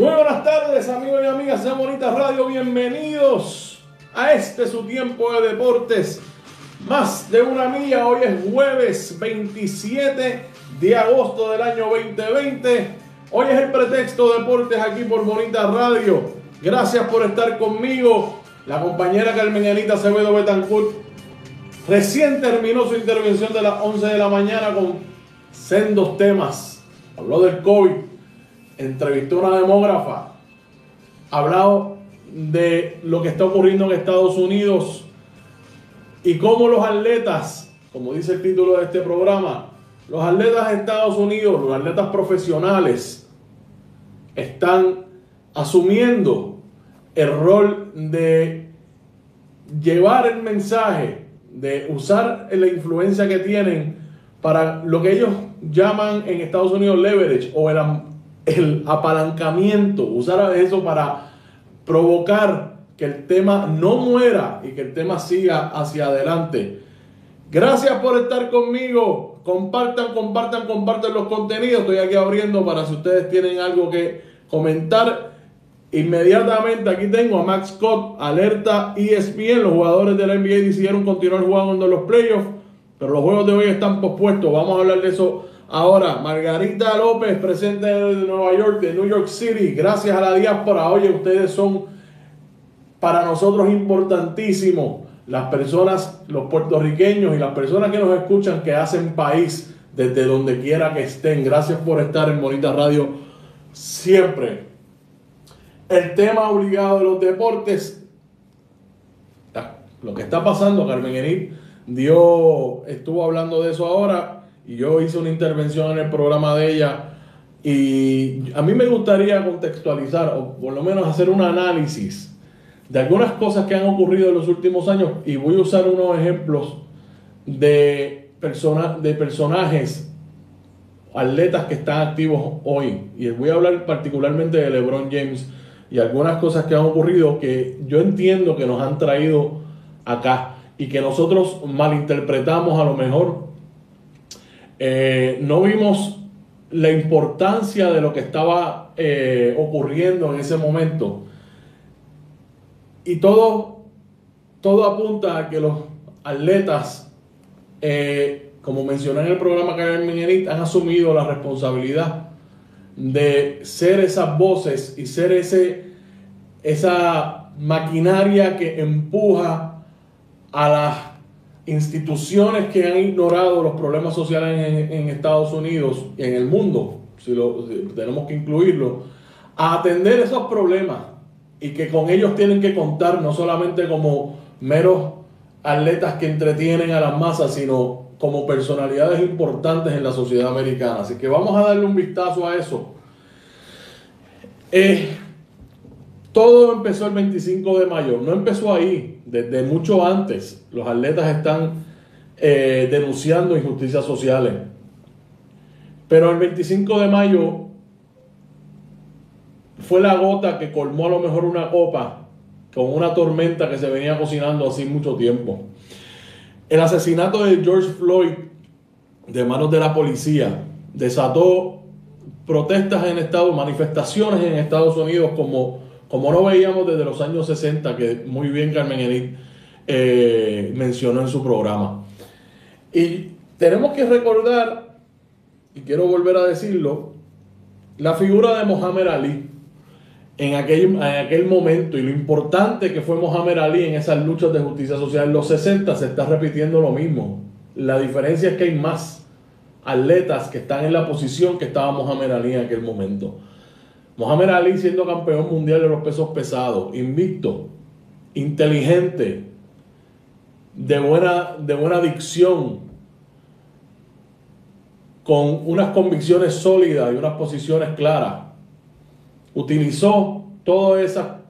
Muy buenas tardes, amigos y amigas de Bonita Radio. Bienvenidos a su tiempo de deportes. Más de una milla. Hoy es jueves 27 de agosto del año 2020. Hoy es el Pretexto Deportes aquí por Bonita Radio. Gracias por estar conmigo. La compañera Carmen Anita Acevedo Betancourt recién terminó su intervención de las 11 de la mañana con sendos temas. Habló del COVID. Entrevistó a una demógrafa, hablado de lo que está ocurriendo en Estados Unidos y cómo los atletas, como dice el título de este programa, los atletas de Estados Unidos, los atletas profesionales, están asumiendo el rol de llevar el mensaje, de usar la influencia que tienen para lo que ellos llaman en Estados Unidos leverage o el apalancamiento, usar eso para provocar que el tema no muera y que el tema siga hacia adelante. Gracias por estar conmigo. Compartan los contenidos. Estoy aquí abriendo para si ustedes tienen algo que comentar. Inmediatamente aquí tengo a Max Scott, alerta ESPN. Los jugadores de la NBA decidieron continuar jugando en los playoffs, pero los juegos de hoy están pospuestos. Vamos a hablar de eso ahora. Margarita López, presente de Nueva York, de New York City. Gracias a la diáspora. Oye, ustedes son para nosotros importantísimos. Las personas, los puertorriqueños y las personas que nos escuchan, que hacen país desde donde quiera que estén. Gracias por estar en Bonita Radio siempre. El tema obligado de los deportes. Lo que está pasando, Carmen Enid estuvo hablando de eso ahora. Y yo hice una intervención en el programa de ella y a mí me gustaría contextualizar o por lo menos hacer un análisis de algunas cosas que han ocurrido en los últimos años y voy a usar unos ejemplos de personajes, atletas que están activos hoy y voy a hablar particularmente de LeBron James y algunas cosas que han ocurrido que yo entiendo que nos han traído acá y que nosotros malinterpretamos a lo mejor. No vimos la importancia de lo que estaba ocurriendo en ese momento y todo apunta a que los atletas, como mencioné en el programa Carmen Enid, han asumido la responsabilidad de ser esas voces y ser esa maquinaria que empuja a las instituciones que han ignorado los problemas sociales en Estados Unidos y en el mundo, si tenemos que incluirlo, a atender esos problemas y que con ellos tienen que contar no solamente como meros atletas que entretienen a las masas, sino como personalidades importantes en la sociedad americana. Así que vamos a darle un vistazo a eso. Todo empezó el 25 de mayo, no empezó ahí, desde mucho antes. Los atletas están denunciando injusticias sociales. Pero el 25 de mayo fue la gota que colmó a lo mejor una copa con una tormenta que se venía cocinando hace mucho tiempo. El asesinato de George Floyd de manos de la policía desató protestas manifestaciones en Estados Unidos como no veíamos desde los años 60, que muy bien Carmen Enid mencionó en su programa. Y tenemos que recordar, y quiero volver a decirlo, la figura de Muhammad Ali en aquel momento y lo importante que fue Muhammad Ali en esas luchas de justicia social. En los 60 se está repitiendo lo mismo. La diferencia es que hay más atletas que están en la posición que estaba Muhammad Ali en aquel momento. Muhammad Ali siendo campeón mundial de los pesos pesados, invicto, inteligente, de buena dicción, con unas convicciones sólidas y unas posiciones claras. Utilizó toda esa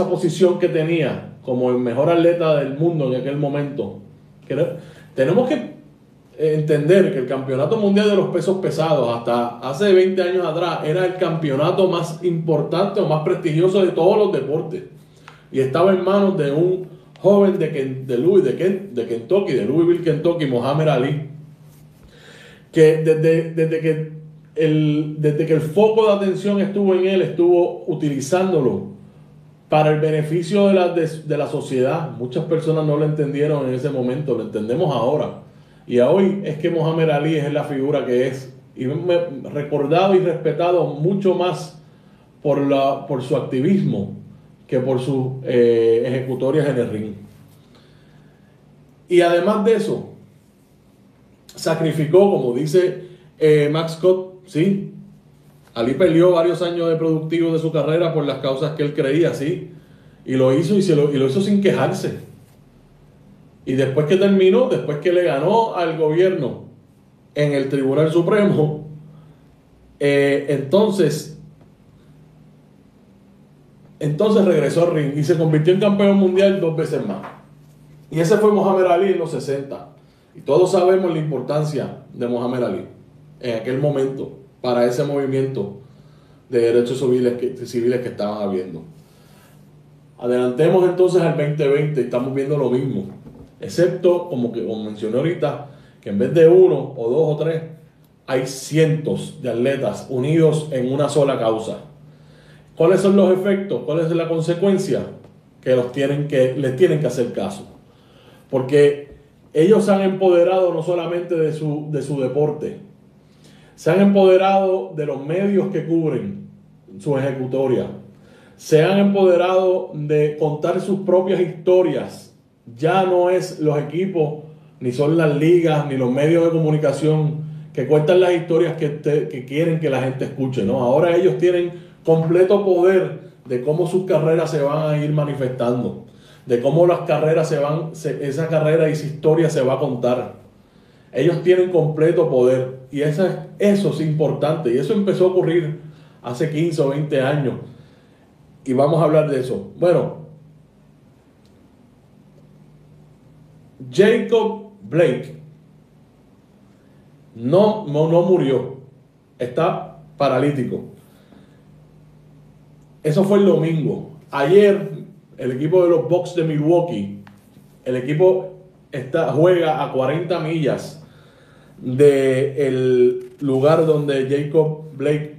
posición que tenía como el mejor atleta del mundo en aquel momento. Tenemos que entender que el campeonato mundial de los pesos pesados hasta hace 20 años atrás era el campeonato más importante o más prestigioso de todos los deportes y estaba en manos de un joven de Louisville, Kentucky, Muhammad Ali, que desde que desde que el foco de atención estuvo en él, estuvo utilizándolo para el beneficio de la sociedad. Muchas personas no lo entendieron en ese momento, lo entendemos ahora. Y hoy es que Muhammad Ali es la figura que es. Y recordado y respetado mucho más por su activismo que por sus ejecutorias en el ring. Y además de eso, sacrificó, como dice Max Scott, ¿sí? Ali perdió varios años de productivo de su carrera por las causas que él creía, ¿sí? Y lo hizo y lo hizo sin quejarse. Y después que terminó, después que le ganó al gobierno en el Tribunal Supremo, entonces regresó al ring y se convirtió en campeón mundial 2 veces más. Y ese fue Muhammad Ali en los 60. Y todos sabemos la importancia de Muhammad Ali en aquel momento para ese movimiento de derechos civiles que estaban habiendo. Adelantemos entonces al 2020 y estamos viendo lo mismo. Excepto, como mencioné ahorita, que en vez de 1 o 2 o 3, hay cientos de atletas unidos en una sola causa. ¿Cuáles son los efectos? ¿Cuál es la consecuencia? Que les tienen que hacer caso. Porque ellos se han empoderado no solamente de su deporte, se han empoderado de los medios que cubren su ejecutoria, se han empoderado de contar sus propias historias. Ya no es los equipos, ni son las ligas, ni los medios de comunicación que cuentan las historias que quieren que la gente escuche, ¿no? Ahora ellos tienen completo poder de cómo sus carreras se van a ir manifestando, de cómo las carreras esa carrera y esa historia se va a contar. Ellos tienen completo poder y eso es importante, y eso empezó a ocurrir hace 15 o 20 años y vamos a hablar de eso. Bueno, Jacob Blake no murió, está paralítico. Eso fue el domingo. Ayer el equipo de los Bucks de Milwaukee, el equipo juega a 40 millas del lugar donde Jacob Blake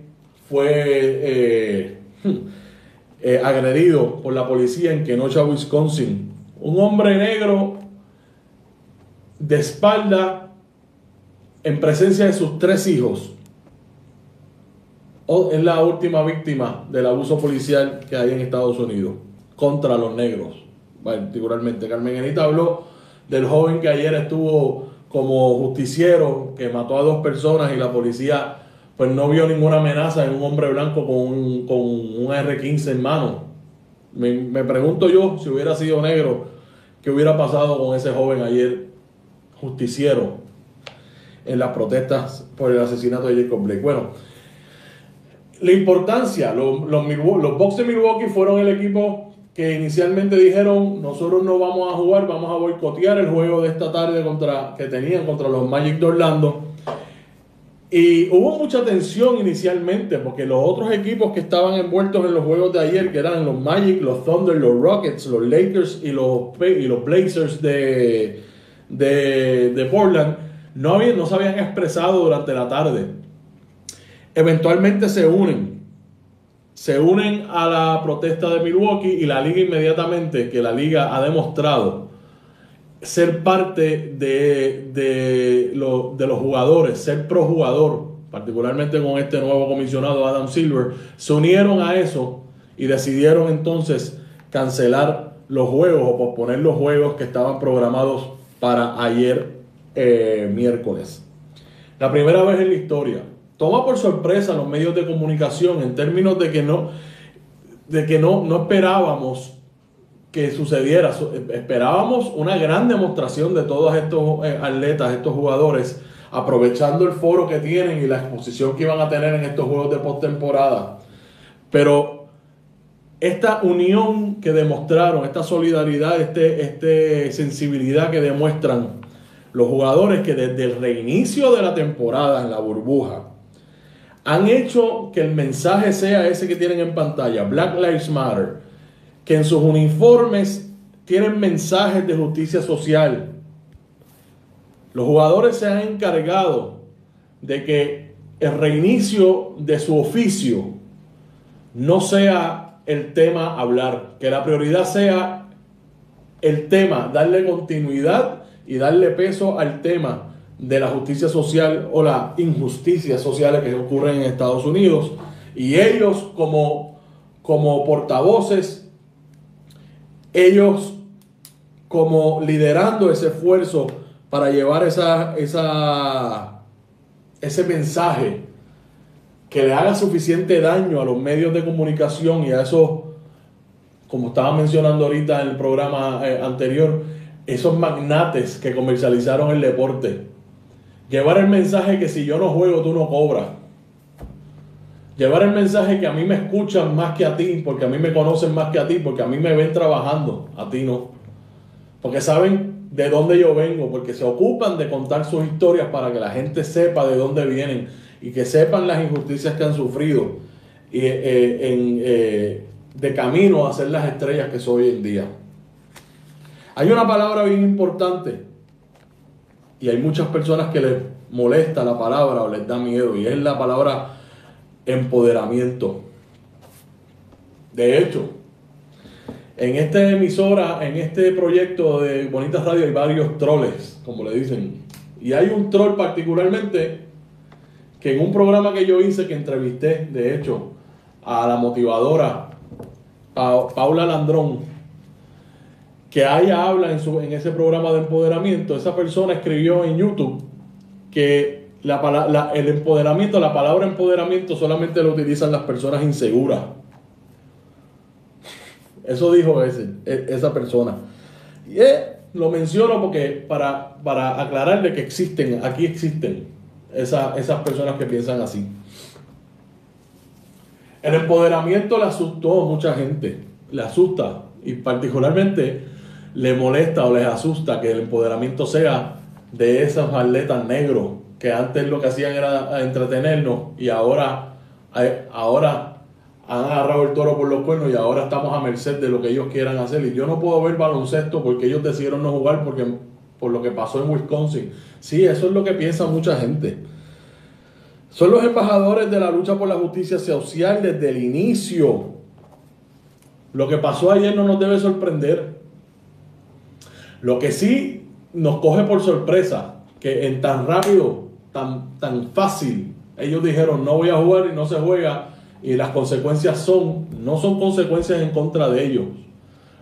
fue agredido por la policía en Kenosha, Wisconsin. Un hombre negro de espalda en presencia de sus 3 hijos. Es la última víctima del abuso policial que hay en Estados Unidos contra los negros, particularmente. Carmen Anita habló del joven que ayer estuvo como justiciero, que mató a 2 personas y la policía pues no vio ninguna amenaza en un hombre blanco con un R-15 en mano. Me pregunto yo, si hubiera sido negro, ¿qué hubiera pasado con ese joven ayer justiciero en las protestas por el asesinato de Jacob Blake? Bueno, la importancia, los Bucks de Milwaukee fueron el equipo que inicialmente dijeron: nosotros no vamos a jugar, vamos a boicotear el juego de esta tarde que tenían contra los Magic de Orlando. Y hubo mucha tensión inicialmente porque los otros equipos que estaban envueltos en los juegos de ayer, que eran los Magic, los Thunder, los Rockets, los Lakers y los Blazers de Portland, no se habían expresado durante la tarde. Eventualmente se unen a la protesta de Milwaukee y la liga inmediatamente, que la liga ha demostrado ser parte de los jugadores, ser pro jugador, particularmente con este nuevo comisionado Adam Silver, se unieron a eso y decidieron entonces cancelar los juegos o posponer los juegos que estaban programados para ayer miércoles. La primera vez en la historia. Toma por sorpresa a los medios de comunicación en términos de que no esperábamos que sucediera. Esperábamos una gran demostración de todos estos atletas, estos jugadores, aprovechando el foro que tienen y la exposición que iban a tener en estos juegos de postemporada. Pero esta unión que demostraron, esta solidaridad, esta sensibilidad que demuestran los jugadores, que desde el reinicio de la temporada en la burbuja han hecho que el mensaje sea ese que tienen en pantalla, Black Lives Matter, que en sus uniformes tienen mensajes de justicia social. Los jugadores se han encargado de que el reinicio de su oficio no sea el tema hablar, que la prioridad sea el tema, darle continuidad y darle peso al tema de la justicia social o las injusticias sociales que ocurren en Estados Unidos, y ellos como portavoces, ellos como liderando ese esfuerzo para llevar ese mensaje que le haga suficiente daño a los medios de comunicación y a esos, como estaba mencionando ahorita en el programa anterior, esos magnates que comercializaron el deporte. Llevar el mensaje que si yo no juego, tú no cobras. Llevar el mensaje que a mí me escuchan más que a ti, porque a mí me conocen más que a ti, porque a mí me ven trabajando, a ti no. Porque saben de dónde yo vengo, porque se ocupan de contar sus historias para que la gente sepa de dónde vienen y que sepan las injusticias que han sufrido y, de camino a ser las estrellas que soy hoy en día. Hay una palabra bien importante y hay muchas personas que les molesta la palabra o les da miedo, y es la palabra empoderamiento. De hecho, en esta emisora, en este proyecto de Bonitas Radio, hay varios troles, como le dicen. Y hay un troll particularmente que en un programa que yo hice, que entrevisté, de hecho, a la motivadora Paula Landrón, que ella habla en ese programa de empoderamiento, esa persona escribió en YouTube que el empoderamiento, la palabra empoderamiento solamente lo utilizan las personas inseguras. Eso dijo esa persona. Y lo menciono porque para aclararle que aquí existen esas personas que piensan así. El empoderamiento le asustó a mucha gente, le asusta, y particularmente le molesta o les asusta que el empoderamiento sea de esos atletas negros que antes lo que hacían era entretenernos, y ahora han agarrado el toro por los cuernos y ahora estamos a merced de lo que ellos quieran hacer. Y yo no puedo ver baloncesto porque ellos decidieron no jugar por lo que pasó en Wisconsin. Sí, eso es lo que piensa mucha gente. Son los embajadores de la lucha por la justicia social desde el inicio. Lo que pasó ayer no nos debe sorprender. Lo que sí nos coge por sorpresa, que en tan rápido, tan fácil, ellos dijeron no voy a jugar y no se juega, y las consecuencias no son consecuencias en contra de ellos,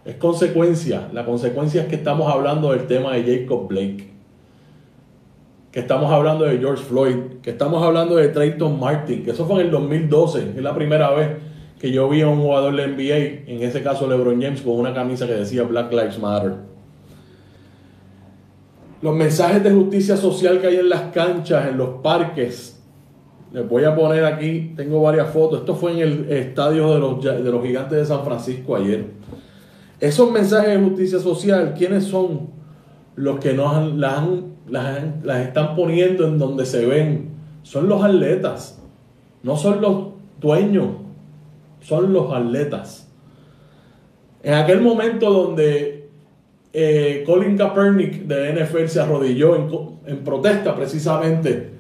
es consecuencia. La consecuencia es que estamos hablando del tema de Jacob Blake, que estamos hablando de George Floyd, que estamos hablando de Trayton Martin, que eso fue en el 2012, es la primera vez que yo vi a un jugador de NBA, en ese caso LeBron James, con una camisa que decía Black Lives Matter. Los mensajes de justicia social que hay en las canchas, en los parques. Les voy a poner aquí, tengo varias fotos. Esto fue en el estadio de los Gigantes de San Francisco ayer. Esos mensajes de justicia social, ¿quiénes son los que las están poniendo en donde se ven? Son los atletas, no son los dueños, son los atletas. En aquel momento donde Colin Kaepernick de NFL se arrodilló en protesta precisamente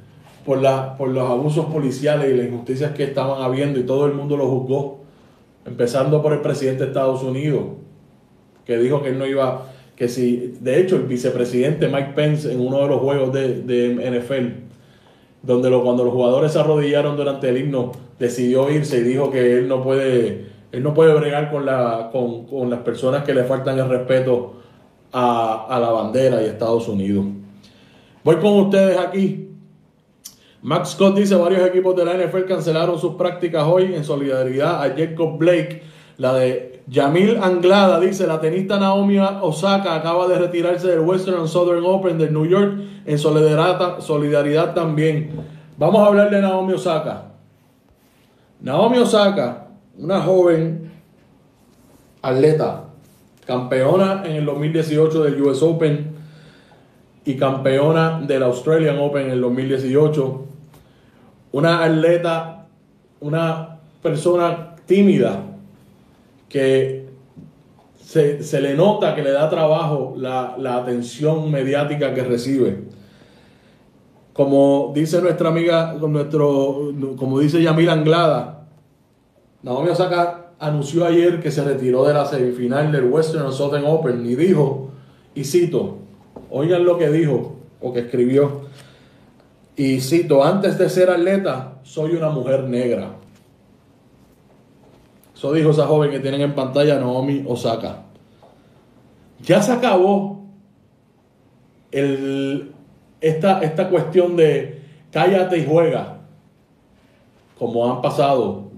por los abusos policiales y las injusticias que estaban habiendo, y todo el mundo lo juzgó, empezando por el presidente de Estados Unidos, que dijo que él no iba, que si, de hecho el vicepresidente Mike Pence en uno de los juegos de NFL, cuando los jugadores se arrodillaron durante el himno, decidió irse y dijo que él no puede bregar con las personas que le faltan el respeto a la bandera y a Estados Unidos. Voy con ustedes aquí. Max Scott dice: varios equipos de la NFL cancelaron sus prácticas hoy en solidaridad a Jacob Blake. La de Yamil Anglada dice: la tenista Naomi Osaka acaba de retirarse del Western and Southern Open de New York en solidaridad también. Vamos a hablar de Naomi Osaka. Naomi Osaka, una joven atleta, campeona en el 2018 del US Open y campeona del Australian Open en el 2018. Una atleta, una persona tímida que se le nota que le da trabajo la atención mediática que recibe. como dice nuestra amiga, como dice Yamil Anglada, Naomi Osaka anunció ayer que se retiró de la semifinal del Western Southern Open y dijo, y cito, oigan lo que dijo o que escribió, y cito, antes de ser atleta, soy una mujer negra. Eso dijo esa joven que tienen en pantalla, Naomi Osaka. Ya se acabó esta cuestión de cállate y juega, como han pasado,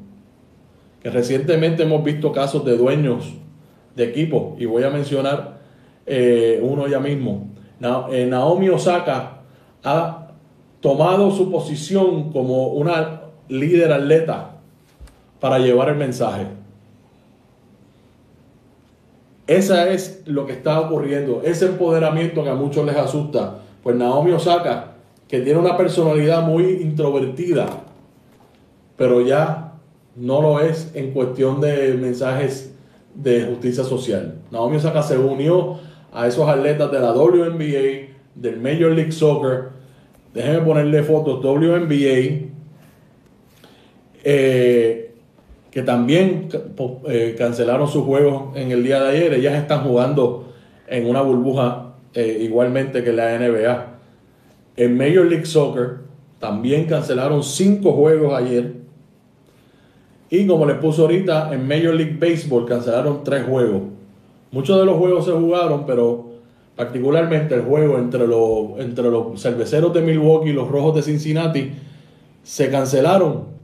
que recientemente hemos visto casos de dueños de equipos, y voy a mencionar uno ya mismo. Naomi Osaka ha tomado su posición como una líder atleta para llevar el mensaje. Esa es lo que está ocurriendo, ese empoderamiento que a muchos les asusta. Pues Naomi Osaka, que tiene una personalidad muy introvertida, pero ya no lo es en cuestión de mensajes de justicia social. Naomi Osaka se unió a esos atletas de la WNBA, del Major League Soccer. Déjenme ponerle fotos, WNBA, que también cancelaron sus juegos en el día de ayer. Ellas están jugando en una burbuja igualmente que la NBA. En Major League Soccer también cancelaron 5 juegos ayer. Y como les puse ahorita, en Major League Baseball cancelaron 3 juegos. Muchos de los juegos se jugaron, pero particularmente el juego entre los cerveceros de Milwaukee y los rojos de Cincinnati se cancelaron.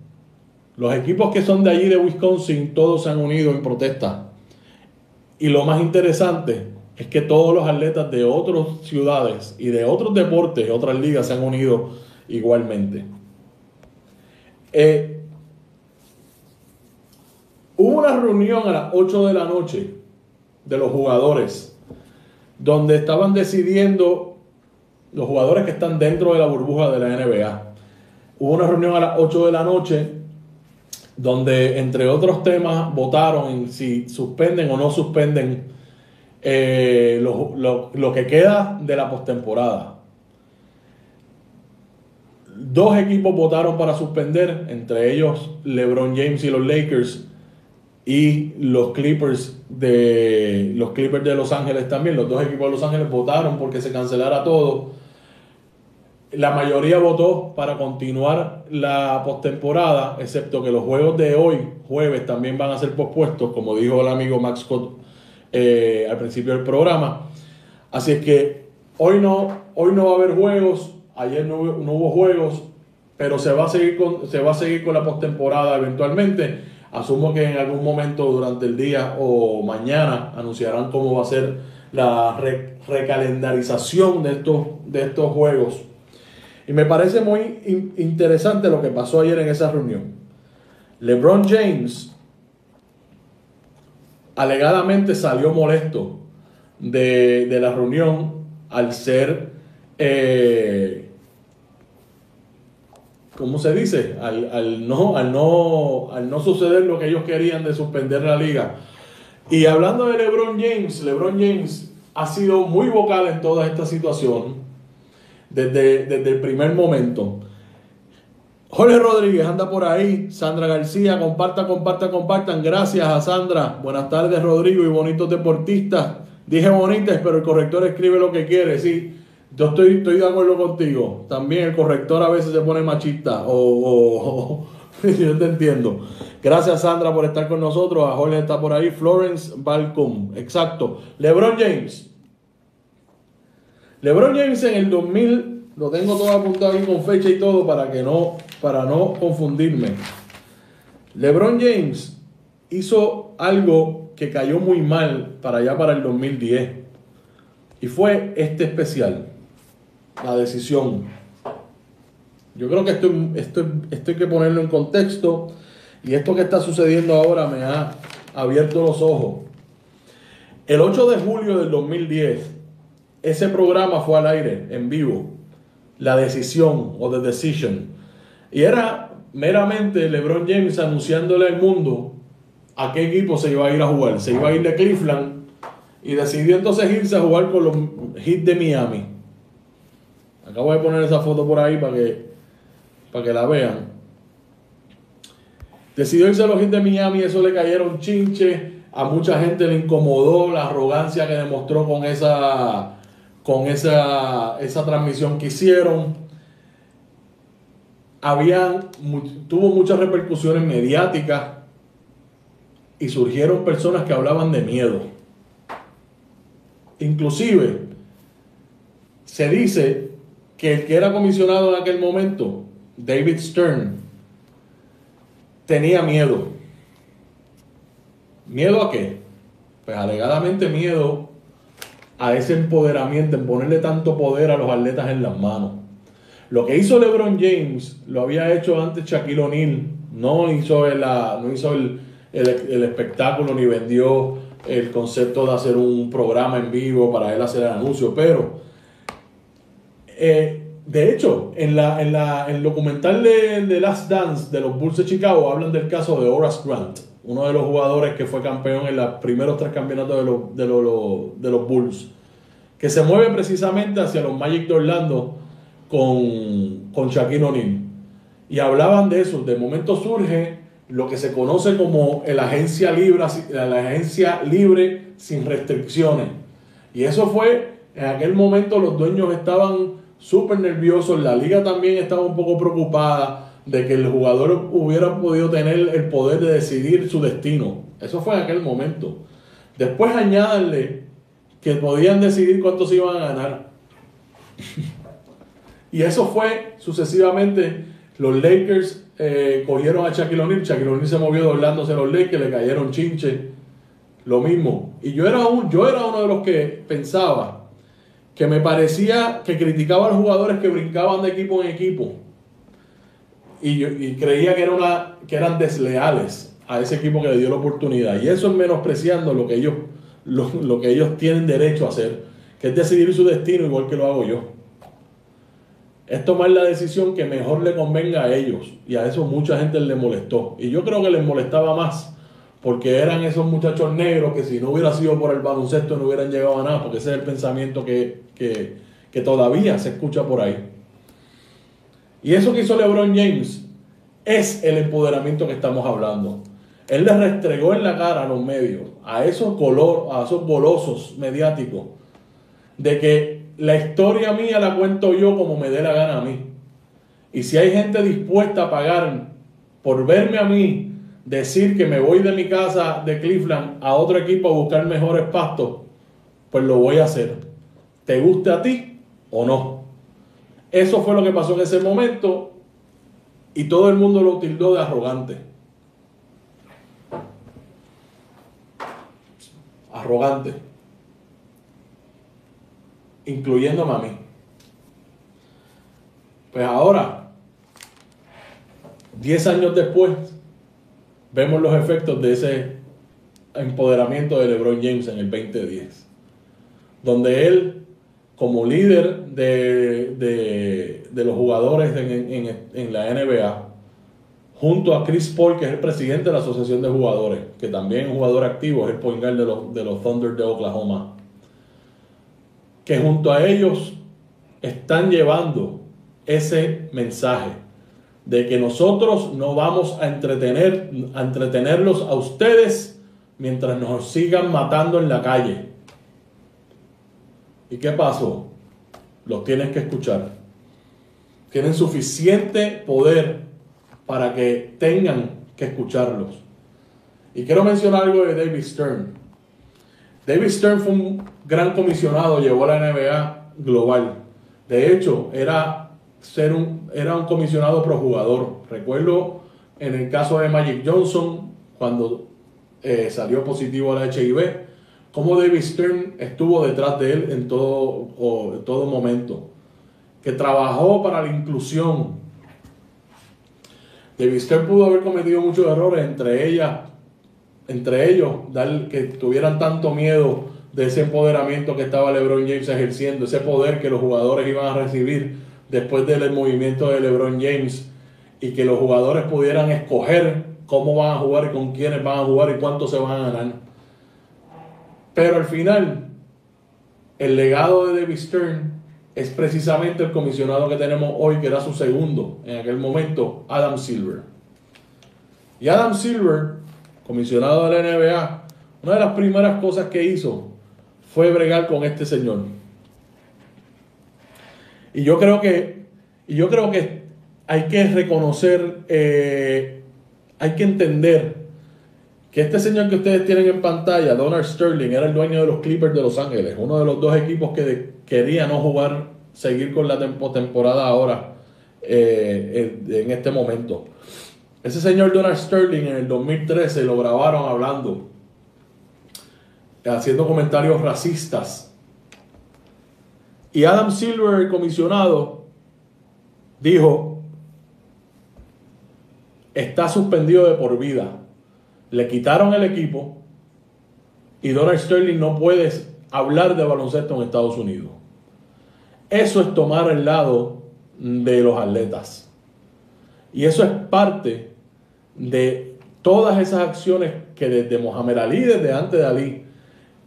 Los equipos que son de allí de Wisconsin, todos se han unido en protesta. Y lo más interesante es que todos los atletas de otras ciudades y de otros deportes, otras ligas, se han unido igualmente. Hubo una reunión a las 8 de la noche de los jugadores, donde estaban decidiendo los jugadores que están dentro de la burbuja de la NBA. Hubo una reunión a las 8 de la noche donde, entre otros temas, votaron en si suspenden o no suspenden lo que queda de la postemporada. 2 equipos votaron para suspender, entre ellos LeBron James y los Lakers, y los Clippers de Los Ángeles también. Los 2 equipos de Los Ángeles votaron porque se cancelara todo. La mayoría votó para continuar la postemporada, excepto que los juegos de hoy, jueves, también van a ser pospuestos, como dijo el amigo Max Scott al principio del programa. Así es que hoy no va a haber juegos, ayer no hubo juegos, pero se va a seguir con la postemporada eventualmente. Asumo que en algún momento durante el día o mañana anunciarán cómo va a ser la recalendarización de estos juegos. Y me parece muy interesante lo que pasó ayer en esa reunión. LeBron James alegadamente salió molesto de la reunión al ser, ¿cómo se dice? Al no suceder lo que ellos querían de suspender la liga. Y hablando de LeBron James ha sido muy vocal en toda esta situación desde el primer momento. Jorge Rodríguez anda por ahí, Sandra García, compartan. Gracias a Sandra. Buenas tardes, Rodrigo, y bonitos deportistas. Dije bonitas, pero el corrector escribe lo que quiere. Sí, yo estoy de acuerdo contigo. También el corrector a veces se pone machista. Yo te entiendo. Gracias, Sandra, por estar con nosotros. A Jorge está por ahí. Florence Balcom. Exacto. LeBron James en el 2000, lo tengo todo apuntado aquí con fecha y todo para no confundirme. LeBron James hizo algo que cayó muy mal para el 2010. Y fue este especial, la decisión. Yo creo que esto hay que ponerlo en contexto. Y esto que está sucediendo ahora me ha abierto los ojos. El 8 de julio del 2010, ese programa fue al aire, en vivo. La decisión o The Decision. Y era meramente LeBron James anunciándole al mundo a qué equipo se iba a ir a jugar. Se iba a ir de Cleveland y decidió entonces irse a jugar con los Heat de Miami. Acabo de poner esa foto por ahí para que la vean. Decidió irse a los Heat de Miami, eso le cayeron chinche. A mucha gente le incomodó la arrogancia que demostró con esa transmisión que hicieron. Tuvo muchas repercusiones mediáticas y surgieron personas que hablaban de miedo. Inclusive se dice que el que era comisionado en aquel momento, David Stern, tenía miedo. ¿Miedo a qué? Pues alegadamente miedo a ese empoderamiento, en ponerle tanto poder a los atletas en las manos. Lo que hizo LeBron James lo había hecho antes Shaquille O'Neal. No hizo el espectáculo ni vendió el concepto de hacer un programa en vivo para él hacer el anuncio, pero de hecho en el documental de Last Dance de los Bulls de Chicago hablan del caso de Horace Grant, uno de los jugadores que fue campeón en los primeros 3 campeonatos de los Bulls, que se mueve precisamente hacia los Magic de Orlando con Shaquille O'Neal, y hablaban de eso. De momento surge lo que se conoce como la agencia libre sin restricciones, y eso fue, en aquel momento los dueños estaban súper nerviosos, la liga también estaba un poco preocupada de que el jugador hubiera podido tener el poder de decidir su destino. Eso fue en aquel momento. Después añádanle que podían decidir cuánto se iban a ganar. Y eso fue sucesivamente. Los Lakers cogieron a Shaquille O'Neal. Shaquille O'Neal se movió doblándose a los Lakers, le cayeron chinche. Lo mismo. Y yo era uno de los que pensaba que me parecía que criticaba a los jugadores que brincaban de equipo en equipo. Y creía que eran desleales a ese equipo que le dio la oportunidad. Y eso es menospreciando lo que ellos tienen derecho a hacer, que es decidir su destino igual que lo hago yo. Es tomar la decisión que mejor le convenga a ellos. Y a eso mucha gente les molestó. Y yo creo que les molestaba más porque eran esos muchachos negros que si no hubiera sido por el baloncesto no hubieran llegado a nada, porque ese es el pensamiento que todavía se escucha por ahí. Y eso que hizo LeBron James es el empoderamiento que estamos hablando. Él le restregó en la cara a los medios, a esos golosos mediáticos, de que la historia mía la cuento yo como me dé la gana a mí. Y si hay gente dispuesta a pagar por verme a mí decir que me voy de mi casa de Cleveland a otro equipo a buscar mejores pastos, pues lo voy a hacer. ¿Te guste a ti o no? Eso fue lo que pasó en ese momento y todo el mundo lo tildó de arrogante. Arrogante. Incluyéndome a mí. Pues ahora, 10 años después, vemos los efectos de ese empoderamiento de LeBron James en el 2010, donde él, como líder de los jugadores en la NBA, junto a Chris Paul, que es el presidente de la asociación de jugadores, que también es un jugador activo, es el point guard de los Thunder de Oklahoma, que junto a ellos están llevando ese mensaje de que nosotros no vamos a entretenerlos a ustedes mientras nos sigan matando en la calle. ¿Y qué pasó? Los tienen que escuchar. Tienen suficiente poder para que tengan que escucharlos. Y quiero mencionar algo de David Stern. David Stern fue un gran comisionado, llevó a la NBA global. De hecho, era un comisionado pro jugador. Recuerdo en el caso de Magic Johnson, cuando salió positivo a la HIV, cómo David Stern estuvo detrás de él en todo momento, que trabajó para la inclusión. David Stern pudo haber cometido muchos errores, entre ellos que tuvieran tanto miedo de ese empoderamiento que estaba LeBron James ejerciendo, ese poder que los jugadores iban a recibir después del movimiento de LeBron James, y que los jugadores pudieran escoger cómo van a jugar y con quiénes van a jugar y cuánto se van a ganar. Pero al final, el legado de David Stern es precisamente el comisionado que tenemos hoy, que era su segundo en aquel momento, Adam Silver. Y Adam Silver, comisionado de la NBA, una de las primeras cosas que hizo fue bregar con este señor. Y yo creo que hay que reconocer, hay que entender que este señor que ustedes tienen en pantalla, Donald Sterling, era el dueño de los Clippers de Los Ángeles, uno de los dos equipos que quería no jugar, seguir con la temporada ahora, en este momento. Ese señor Donald Sterling en el 2013 lo grabaron hablando, haciendo comentarios racistas. Y Adam Silver, el comisionado, dijo: está suspendido de por vida. Le quitaron el equipo y Donald Sterling no puede hablar de baloncesto en Estados Unidos. Eso es tomar el lado de los atletas. Y eso es parte de todas esas acciones que desde Muhammad Ali, desde antes de Ali,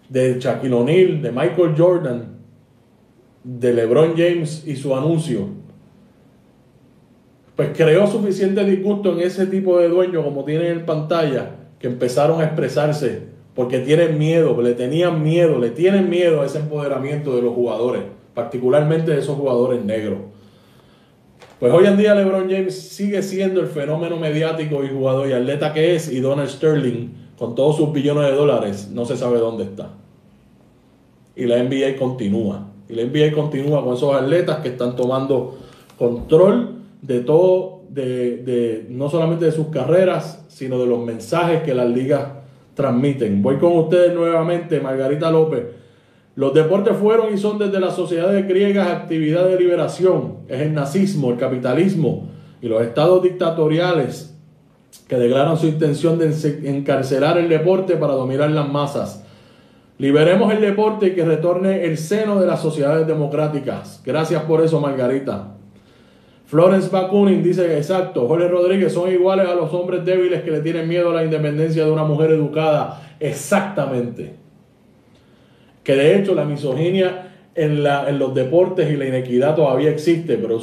de Shaquille O'Neal, de Michael Jordan, de LeBron James y su anuncio, pues creó suficiente disgusto en ese tipo de dueños como tienen en pantalla, que empezaron a expresarse porque tienen miedo, le tienen miedo a ese empoderamiento de los jugadores, particularmente de esos jugadores negros. Pues hoy en día LeBron James sigue siendo el fenómeno mediático y jugador y atleta que es, y Donald Sterling, con todos sus billones de dólares, no se sabe dónde está. Y la NBA continúa. Y la NBA continúa con esos atletas que están tomando control de todo, no solamente de sus carreras, sino de los mensajes que las ligas transmiten. Voy con ustedes nuevamente, Margarita López. Los deportes fueron y son desde las sociedades griegas actividad de liberación. Es el nazismo, el capitalismo y los estados dictatoriales que declaran su intención de encarcelar el deporte para dominar las masas. Liberemos el deporte y que retorne el seno de las sociedades democráticas. Gracias por eso, Margarita. Florence Bakunin dice: exacto, Jorge Rodríguez, son iguales a los hombres débiles que le tienen miedo a la independencia de una mujer educada. Exactamente. Que de hecho la misoginia en los deportes y la inequidad todavía existe, pero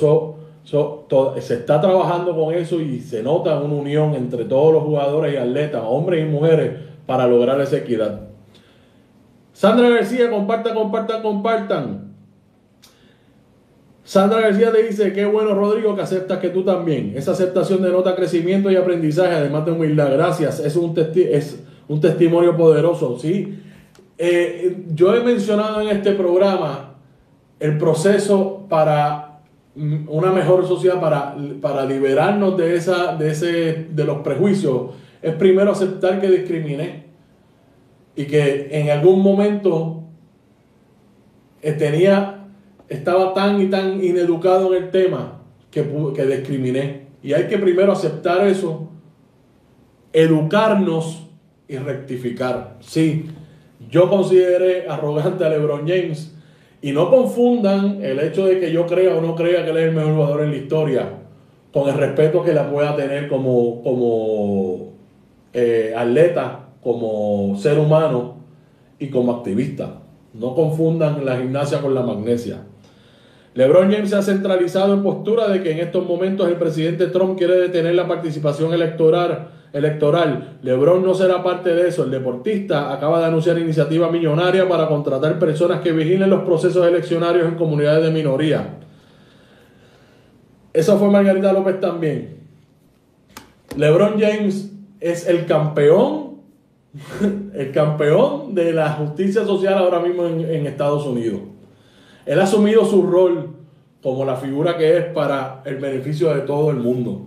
se está trabajando con eso y se nota una unión entre todos los jugadores y atletas, hombres y mujeres, para lograr esa equidad. Sandra García, compartan. Sandra García te dice: qué bueno, Rodrigo, que aceptas que tú también. Esa aceptación denota crecimiento y aprendizaje, además de humildad. Gracias, es un testimonio poderoso, ¿sí? Yo he mencionado en este programa el proceso para una mejor sociedad, para liberarnos de los prejuicios. Es primero aceptar que discriminé y que en algún momento estaba tan ineducado en el tema que discriminé. Y hay que primero aceptar eso, educarnos y rectificar. Sí, yo consideré arrogante a LeBron James, y no confundan el hecho de que yo crea o no crea que él es el mejor jugador en la historia con el respeto que la pueda tener como atleta, como ser humano y como activista. No confundan la gimnasia con la magnesia. LeBron James se ha centralizado en postura de que en estos momentos el presidente Trump quiere detener la participación electoral. LeBron no será parte de eso. El deportista acaba de anunciar iniciativa millonaria para contratar personas que vigilen los procesos eleccionarios en comunidades de minoría. Eso fue Margarita López también. LeBron James es el campeón de la justicia social ahora mismo en Estados Unidos. Él ha asumido su rol como la figura que es para el beneficio de todo el mundo.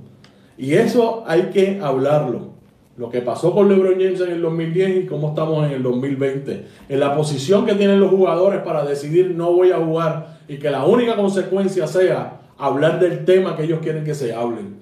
Y eso hay que hablarlo. Lo que pasó con LeBron James en el 2010 y cómo estamos en el 2020. En la posición que tienen los jugadores para decidir no voy a jugar, y que la única consecuencia sea hablar del tema que ellos quieren que se hablen.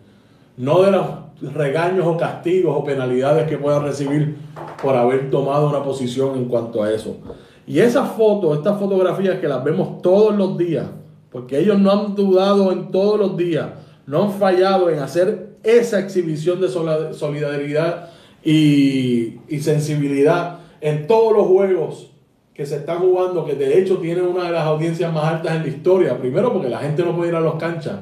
No de los regaños o castigos o penalidades que puedan recibir por haber tomado una posición en cuanto a eso. Y esas fotos, estas fotografías que las vemos todos los días, porque ellos no han dudado en todos los días, no han fallado en hacer esa exhibición de solidaridad y sensibilidad en todos los juegos que se está jugando, que de hecho tiene una de las audiencias más altas en la historia. Primero porque la gente no puede ir a las canchas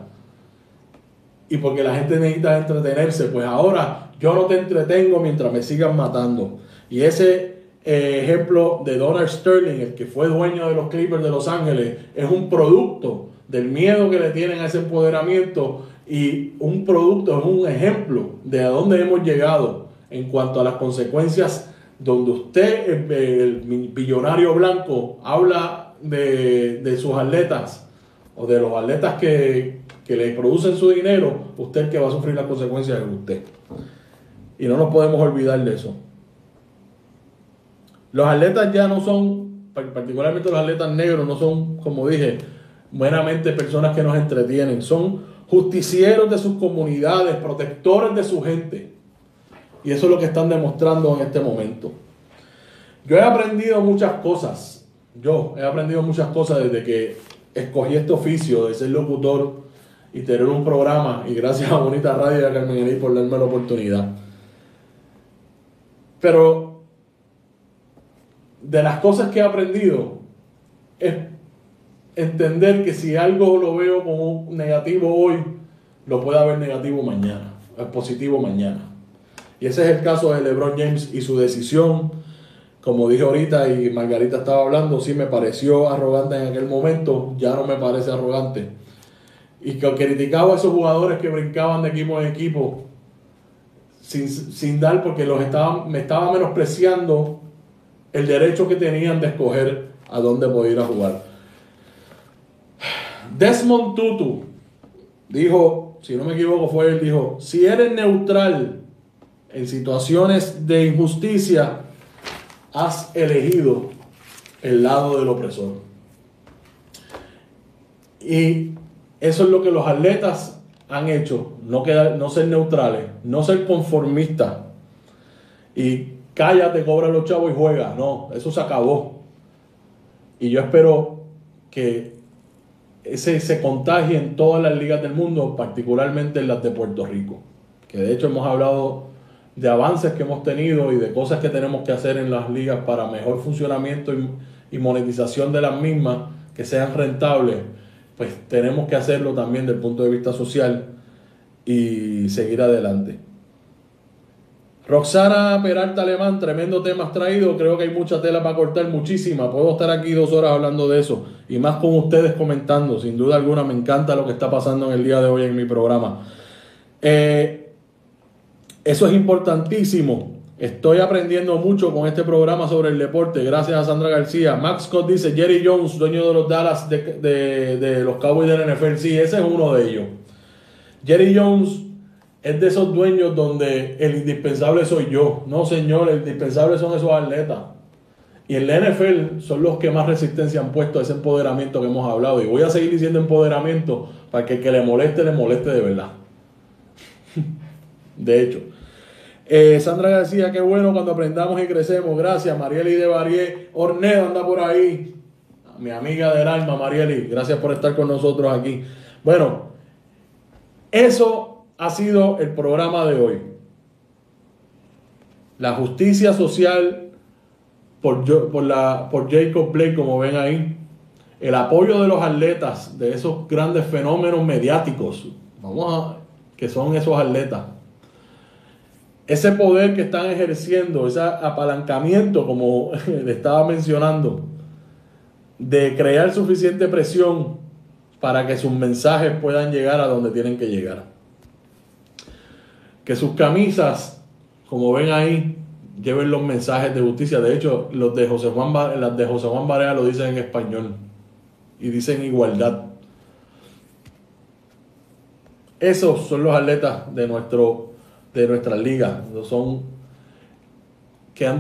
y porque la gente necesita entretenerse. Pues ahora yo no te entretengo mientras me sigan matando. Y ese ejemplo de Donald Sterling, el que fue dueño de los Clippers de Los Ángeles, es un producto del miedo que le tienen a ese empoderamiento y un producto, es un ejemplo de a dónde hemos llegado en cuanto a las consecuencias. Donde usted, el billonario blanco, habla de sus atletas o de los atletas que le producen su dinero, usted es el que va a sufrir las consecuencias de usted. Y no nos podemos olvidar de eso. Los atletas ya no son, particularmente los atletas negros, no son, como dije, meramente personas que nos entretienen. Son justicieros de sus comunidades, protectores de su gente. Y eso es lo que están demostrando en este momento. Yo he aprendido muchas cosas. Desde que escogí este oficio de ser locutor y tener un programa. Y gracias a Bonita Radio y a Carmen Elí por darme la oportunidad. Pero de las cosas que he aprendido es entender que si algo lo veo como negativo hoy, lo puede haber negativo mañana, es positivo mañana. Y ese es el caso de LeBron James y su decisión. Como dije ahorita y Margarita estaba hablando, sí me pareció arrogante en aquel momento, ya no me parece arrogante. Y que criticaba a esos jugadores que brincaban de equipo en equipo sin dar, porque me estaba menospreciando el derecho que tenían de escoger a dónde poder ir a jugar. Desmond Tutu dijo, si no me equivoco él dijo, si eres neutral en situaciones de injusticia, has elegido el lado del opresor. Y eso es lo que los atletas han hecho, no ser neutrales, no ser conformistas y cállate, cobra los chavos y juega. No, eso se acabó. Y yo espero que se contagie en todas las ligas del mundo, particularmente en las de Puerto Rico, que de hecho hemos hablado de avances que hemos tenido y de cosas que tenemos que hacer en las ligas para mejor funcionamiento y monetización de las mismas, que sean rentables. Pues tenemos que hacerlo también desde el punto de vista social y seguir adelante. Roxana Peralta Alemán, tremendo tema has traído, creo que hay mucha tela para cortar, muchísima, puedo estar aquí 2 horas hablando de eso y más con ustedes comentando, sin duda alguna me encanta lo que está pasando en el día de hoy en mi programa. Eso es importantísimo. Estoy aprendiendo mucho con este programa sobre el deporte. Gracias a Sandra García. Max Scott dice, Jerry Jones, dueño de los Dallas, de los Cowboys de la NFL. Sí, ese es uno de ellos. Jerry Jones es de esos dueños donde el indispensable soy yo. No, señor, el indispensable son esos atletas. Y en la NFL son los que más resistencia han puesto a ese empoderamiento que hemos hablado. Y voy a seguir diciendo empoderamiento para que el que le moleste de verdad. De hecho. Sandra García, qué bueno cuando aprendamos y crecemos. Gracias. Marieli de Barié Ornedo anda por ahí. Mi amiga del alma, Marieli. Gracias por estar con nosotros aquí. Bueno, eso ha sido el programa de hoy. La justicia social por Jacob Blake, como ven ahí. El apoyo de los atletas, de esos grandes fenómenos mediáticos. Que son esos atletas. Ese poder que están ejerciendo, ese apalancamiento, como le estaba mencionando, de crear suficiente presión para que sus mensajes puedan llegar a donde tienen que llegar. Que sus camisas, como ven ahí, lleven los mensajes de justicia. De hecho, las de José Juan Barea lo dicen en español y dicen igualdad. Esos son los atletas de nuestras ligas, son que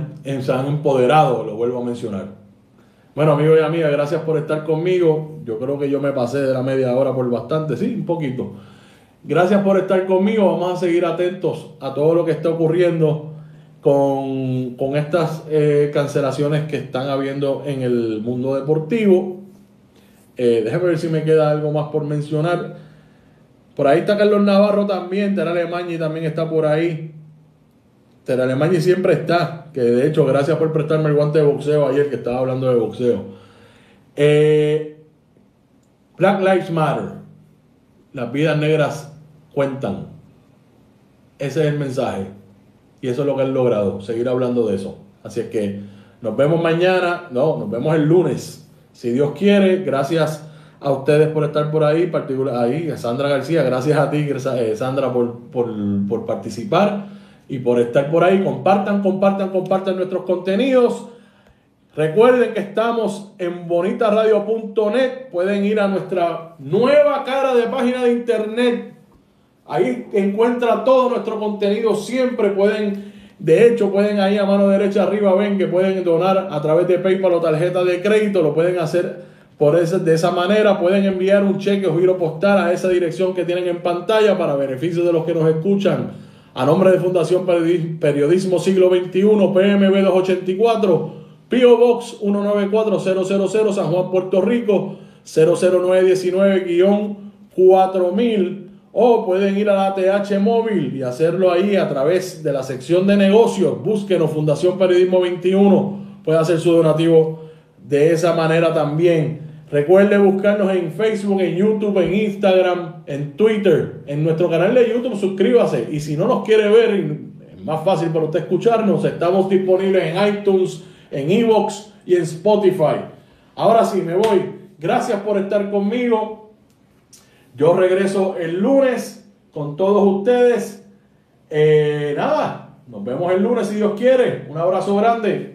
se han empoderado, lo vuelvo a mencionar. Bueno, amigos y amigas, gracias por estar conmigo. Yo creo que yo me pasé de la media hora por bastante, sí, un poquito. Gracias por estar conmigo. Vamos a seguir atentos a todo lo que está ocurriendo con estas cancelaciones que están habiendo en el mundo deportivo. Déjame ver si me queda algo más por mencionar. Por ahí está Carlos Navarro también, de la Alemania, y también está por ahí. Alemania siempre está, que de hecho, gracias por prestarme el guante de boxeo ayer que estaba hablando de boxeo. Black Lives Matter. Las vidas negras cuentan. Ese es el mensaje. Y eso es lo que han logrado, seguir hablando de eso. Así es que nos vemos mañana, nos vemos el lunes. Si Dios quiere, gracias a ustedes por estar por ahí, a Sandra García, gracias a ti, Sandra, por participar y por estar por ahí. Compartan nuestros contenidos. Recuerden que estamos en bonitaradio.net. Pueden ir a nuestra nueva cara de página de internet. Ahí encuentra todo nuestro contenido. Siempre pueden, de hecho, pueden ahí a mano derecha arriba, ven que pueden donar a través de PayPal o tarjeta de crédito. Lo pueden hacer de esa manera. Pueden enviar un cheque o giro postal a esa dirección que tienen en pantalla para beneficio de los que nos escuchan. A nombre de Fundación Periodismo Siglo XXI, PMB 284, P.O. Box 194000, San Juan, Puerto Rico, 00919-4000. O pueden ir a la ATH móvil y hacerlo ahí a través de la sección de negocios. Búsquenos Fundación Periodismo 21. Puede hacer su donativo de esa manera también. Recuerde buscarnos en Facebook, en YouTube, en Instagram, en Twitter. En nuestro canal de YouTube suscríbase. Y si no nos quiere ver, es más fácil para usted escucharnos. Estamos disponibles en iTunes, en iVoox y en Spotify. Ahora sí, me voy. Gracias por estar conmigo. Yo regreso el lunes con todos ustedes. Nos vemos el lunes si Dios quiere. Un abrazo grande.